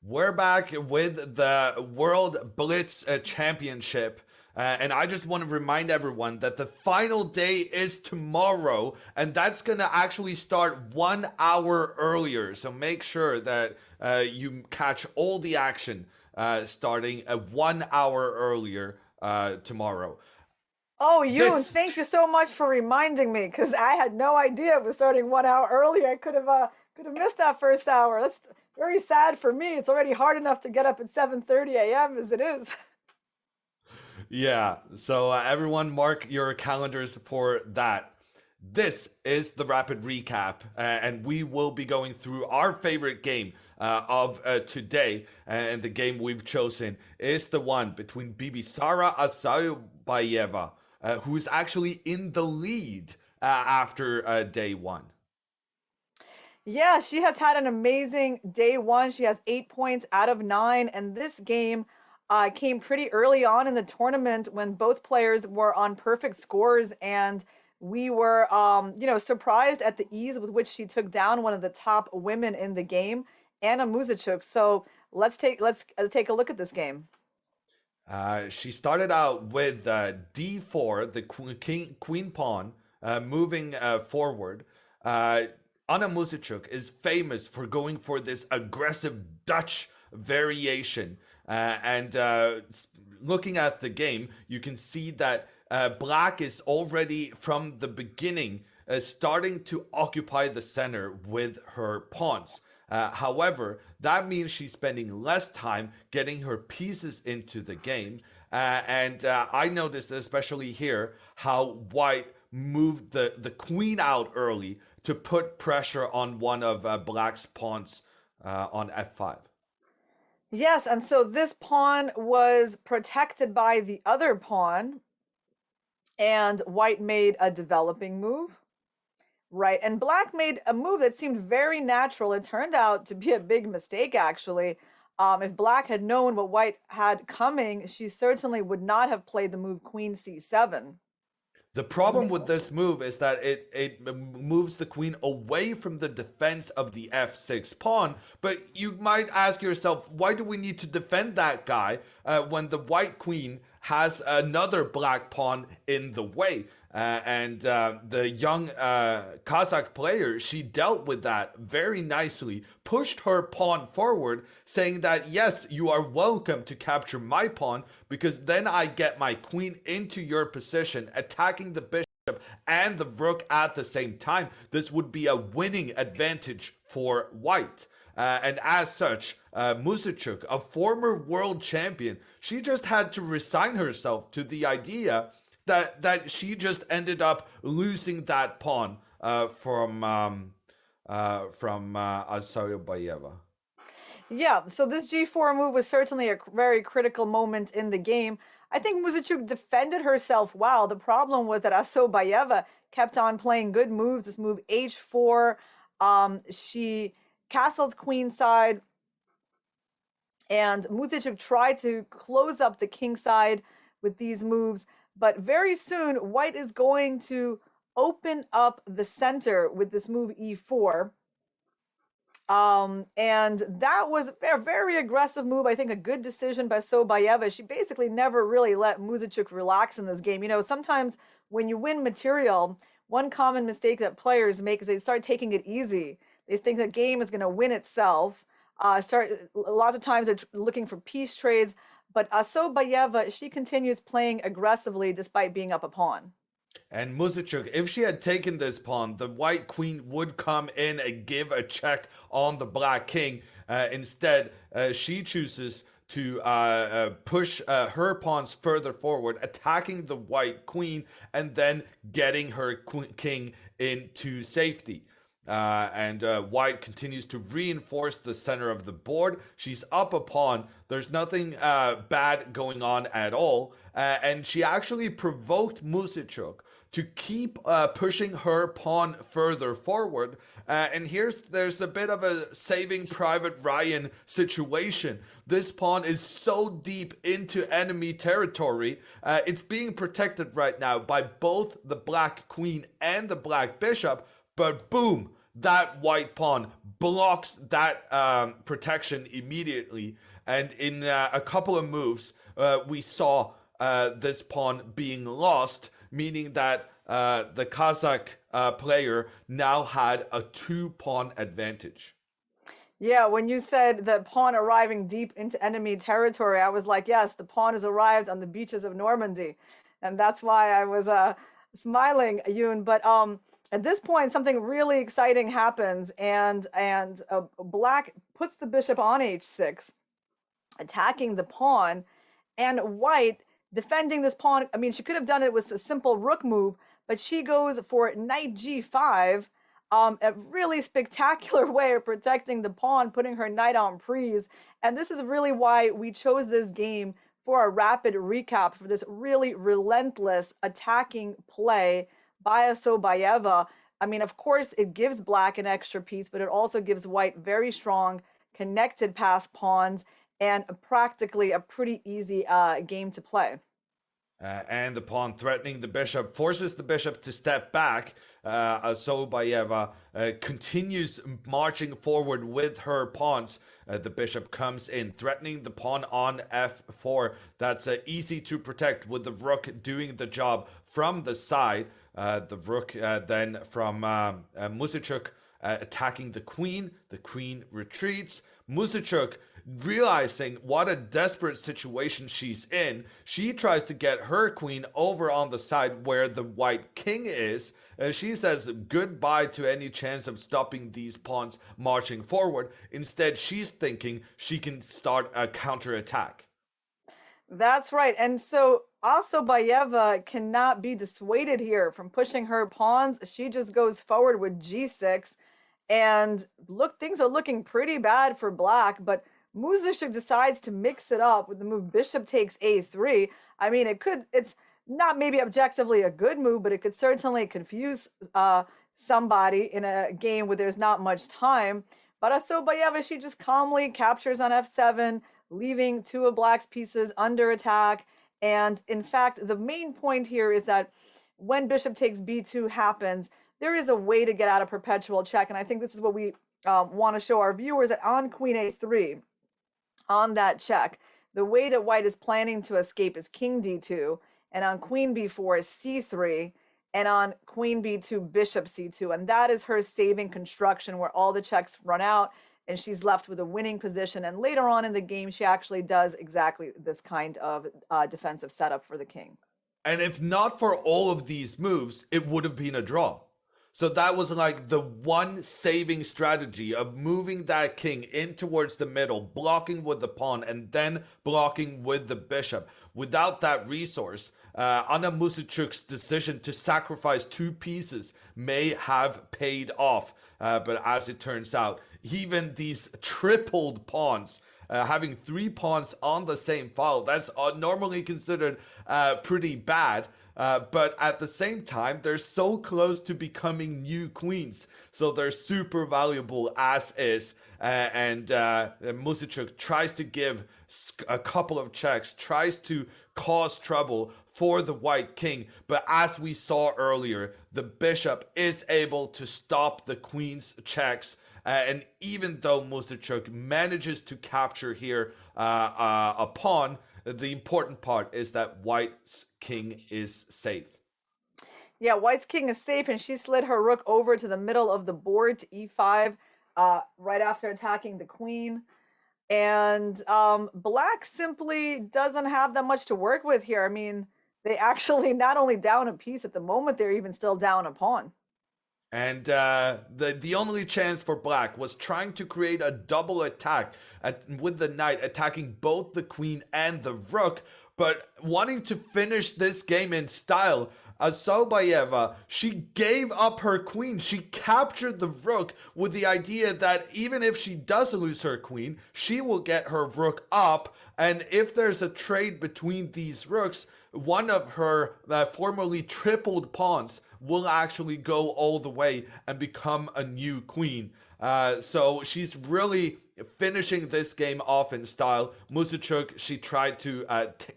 We're back with the World Blitz Championship. And I just want to remind everyone that the final day is tomorrow, and that's going to actually start 1 hour earlier. So make sure that you catch all the action starting 1 hour earlier tomorrow. Oh, Yoon, This thank you so much for reminding me because I had no idea it was starting 1 hour earlier. I could have missed that first hour. That's very sad for me. It's already hard enough to get up at 7:30 a.m. as it is. Yeah, so everyone mark your calendars for that. This is the rapid recap, and we will be going through our favorite game of today. And the game we've chosen is the one between Bibisara Assaubayeva, who's actually in the lead after day one. Yeah, she has had an amazing day one. She has 8 points out of nine, and this game came pretty early on in the tournament when both players were on perfect scores, and we were, surprised at the ease with which she took down one of the top women in the game, Anna Muzychuk. So let's take a look at this game. She started out with d4, the queen pawn, moving forward. Anna Muzychuk is famous for going for this aggressive Dutch variation. And looking at the game, you can see that Black is already from the beginning starting to occupy the center with her pawns. However, that means she's spending less time getting her pieces into the game. And I noticed, especially here, how White moved the queen out early to put pressure on one of Black's pawns on f5. Yes, and so this pawn was protected by the other pawn, and White made a developing move. Right. And Black made a move that seemed very natural. It turned out to be a big mistake, actually. If Black had known what White had coming, she certainly would not have played the move Queen C7. The problem with this move is that it moves the queen away from the defense of the f6 pawn. But you might ask yourself, why do we need to defend that guy when the white queen has another black pawn in the way? And the young Kazakh player, she dealt with that very nicely, pushed her pawn forward, saying that, yes, you are welcome to capture my pawn, because then I get my queen into your position, attacking the bishop and the rook at the same time. This would be a winning advantage for white. And as such, Muzychuk, a former world champion, she just had to resign herself to the idea that she just ended up losing that pawn from Assaubayeva. Yeah, so this g4 move was certainly a very critical moment in the game. I think Muzychuk defended herself well. The problem was that Assaubayeva kept on playing good moves. This move h4, she castled queenside, and Muzychuk tried to close up the king side with these moves. But very soon, White is going to open up the center with this move e4. And that was a very aggressive move. I think a good decision by Assaubayeva. She basically never really let Muzychuk relax in this game. You know, sometimes when you win material, one common mistake that players make is they start taking it easy. They think the game is going to win itself. Lots of times they're looking for piece trades. But Assaubayeva, she continues playing aggressively despite being up a pawn. And Muzychuk, if she had taken this pawn, the white queen would come in and give a check on the black king. Instead, she chooses to push her pawns further forward, attacking the white queen, and then getting her king into safety. And White continues to reinforce the center of the board. She's up a pawn. There's nothing bad going on at all. And she actually provoked Muzychuk to keep pushing her pawn further forward. And there's a bit of a Saving Private Ryan situation. This pawn is so deep into enemy territory. It's being protected right now by both the black queen and the black bishop. But boom, that white pawn blocks that protection immediately. And in a couple of moves, we saw this pawn being lost, meaning that the Kazakh player now had a 2-pawn advantage. Yeah, when you said the pawn arriving deep into enemy territory, I was like, yes, the pawn has arrived on the beaches of Normandy. And that's why I was smiling, Yoon. But at this point, something really exciting happens, and Black puts the bishop on h6, attacking the pawn, and White defending this pawn. I mean, she could have done it with a simple rook move, but she goes for knight g5, a really spectacular way of protecting the pawn, putting her knight on prise. And this is really why we chose this game for a rapid recap for this really relentless attacking play by Assaubayeva. I mean, of course, it gives Black an extra piece, but it also gives White very strong connected pass pawns and practically a pretty easy game to play. And the pawn threatening the bishop forces the bishop to step back. Assaubayeva continues marching forward with her pawns. The bishop comes in, threatening the pawn on f4. That's easy to protect with the rook doing the job from the side. The rook then from Muzychuk attacking the queen. The queen retreats. Muzychuk, realizing what a desperate situation she's in, she tries to get her queen over on the side where the white king is. She says goodbye to any chance of stopping these pawns marching forward. Instead, she's thinking she can start a counterattack. That's right. And so Assaubayeva cannot be dissuaded here from pushing her pawns. She just goes forward with g6. And look, things are looking pretty bad for Black, but Muzychuk decides to mix it up with the move bishop takes a3. I mean, it's not maybe objectively a good move, but it could certainly confuse somebody in a game where there's not much time. But Assaubayeva, she just calmly captures on f7, leaving two of Black's pieces under attack. And in fact, the main point here is that when bishop takes b2 happens, there is a way to get out of perpetual check. And I think this is what we want to show our viewers, that on queen a3, on that check, the way that White is planning to escape is king d2, and on queen b4 is c3, and on queen b2, bishop c2. And that is her saving construction where all the checks run out and she's left with a winning position. And later on in the game, she actually does exactly this kind of defensive setup for the king. And if not for all of these moves, it would have been a draw. So that was like the one saving strategy of moving that king in towards the middle, blocking with the pawn, and then blocking with the bishop. Without that resource, Anna Muzychuk's decision to sacrifice two pieces may have paid off. But as it turns out, even these tripled pawns, having 3 pawns on the same file, that's normally considered pretty bad. But at the same time, they're so close to becoming new queens. So they're super valuable as is. And Muzychuk tries to give a couple of checks, tries to cause trouble for the white king. But as we saw earlier, the bishop is able to stop the queen's checks. And even though Muzychuk manages to capture here a pawn, the important part is that White's king is safe. Yeah, White's king is safe, and she slid her rook over to the middle of the board to e5 right after attacking the queen. And Black simply doesn't have that much to work with here. I mean, they actually not only down a piece at the moment, they're even still down a pawn. And the only chance for Black was trying to create a double attack with the knight, attacking both the queen and the rook. But wanting to finish this game in style, Assaubayeva, she gave up her queen. She captured the rook with the idea that even if she does lose her queen, she will get her rook up. And if there's a trade between these rooks, one of her formerly tripled pawns will actually go all the way and become a new queen. So she's really finishing this game off in style. Muzychuk, she tried to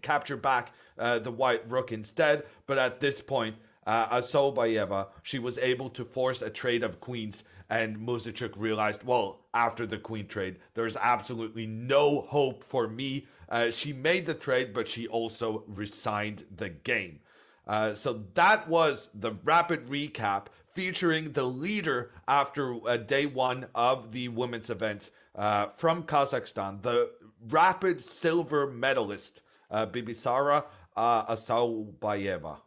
capture back the white rook instead, but at this point, Assaubayeva, she was able to force a trade of queens and Muzychuk realized, well, after the queen trade, there's absolutely no hope for me. She made the trade, but she also resigned the game. So that was the rapid recap featuring the leader after day one of the women's event from Kazakhstan, the rapid silver medalist, Bibisara Assaubayeva.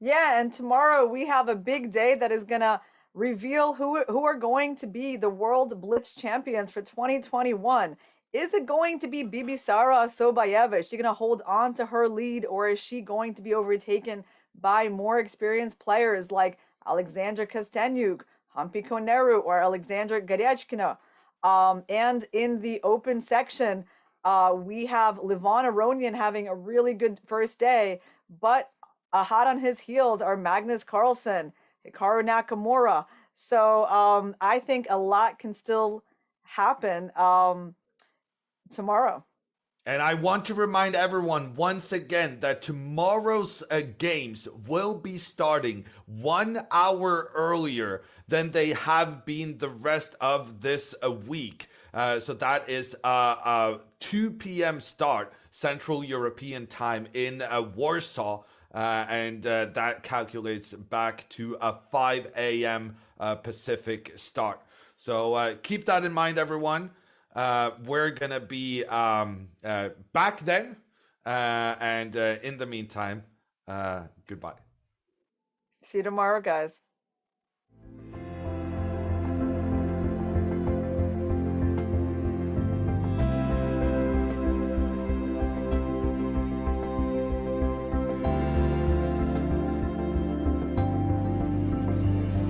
Yeah, and tomorrow we have a big day that is going to reveal who are going to be the World Blitz champions for 2021. Is it going to be Bibisara Assaubayeva? Is she going to hold on to her lead, or is she going to be overtaken by more experienced players like Alexandra Kostyanyuk, Hampi Koneru, or Alexandra Garechkina? And in the open section, we have Levon Aronian having a really good first day, but hot on his heels are Magnus Carlsen, Hikaru Nakamura. So I think a lot can still happen tomorrow. And I want to remind everyone once again that tomorrow's games will be starting 1 hour earlier than they have been the rest of this week. So that is a 2 p.m. start Central European time in Warsaw. And that calculates back to a 5 a.m. Pacific start. So keep that in mind, everyone. We're going to be back then. And in the meantime, goodbye. See you tomorrow, guys.